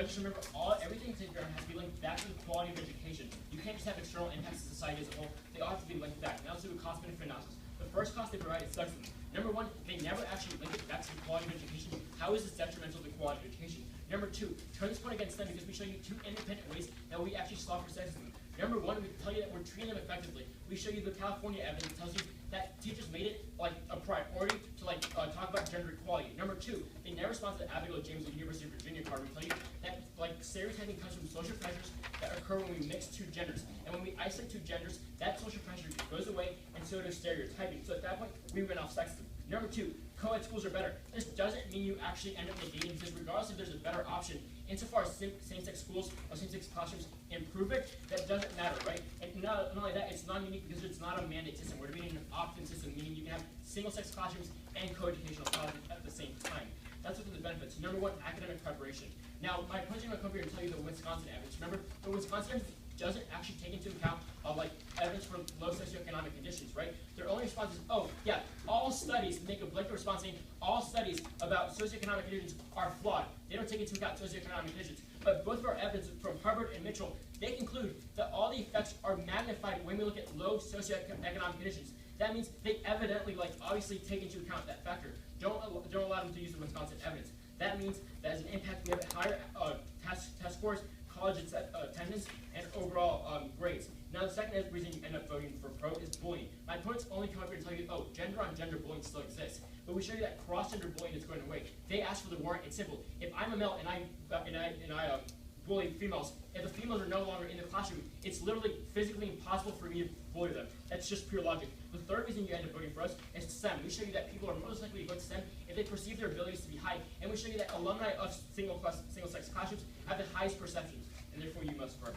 just remember everything has to be linked back to the quality of education. You can't just have external impacts to society as a whole. They all have to be linked back. Now let's do a cost-benefit analysis. The first cost they provide is sexism. Number one, they never actually link it back to the quality of education. How is this detrimental to the quality of education? Number two, turn this point against them because we show you two independent ways that we actually solve for sexism. Number one, we tell you that we're treating them effectively. We show you the California evidence that tells you that teachers made it like a priority to talk about gender equality. Number two, they never sponsor the Abigail James at the University of Virginia card. We tell you that stereotyping comes from social pressures that occur when we mix two genders. And when we isolate two genders, that social pressure goes away, and so does stereotyping. So at that point, we win off sexism. Number two, co-ed schools are better. This doesn't mean you actually end up negating, because regardless if there's a better option, insofar as same-sex schools or same-sex classrooms improve it, that doesn't matter, right? And not only that, it's non-unique because it's not a mandate system. We're doing an opt-in system, meaning you can have single-sex classrooms and co-educational colleges at the same time. That's what the benefits. Number one, academic preparation. Now, my opponent's going to come here and tell you the Wisconsin evidence. Remember, the Wisconsin evidence doesn't actually take into account evidence for low socioeconomic conditions, right? Their only response is, oh, yeah, all studies make a blanket response saying all studies about socioeconomic conditions are flawed. They don't take into account socioeconomic conditions. But both of our evidence from Harvard and Mitchell, they conclude that all the effects are magnified when we look at low socioeconomic conditions. That means they evidently, obviously take into account that factor. Don't allow them to use the Wisconsin evidence. That means that as an impact, we have higher test scores, college attendance, and overall grades. Now, the second reason you end up voting for pro is bullying. My opponents only come up here and tell you, oh, gender-on-gender bullying still exists. But we show you that cross-gender bullying is going away. They ask for the warrant. It's simple. If I'm a male and I bully females, if the females are no longer in the classroom, it's literally physically impossible for me to bully them. That's just pure logic. The third reason you end up voting for us is STEM. We show you that people are most likely to go to STEM if they perceive their abilities to be high, and we show you that alumni of single-sex classrooms have the highest perceptions, and therefore you must vote.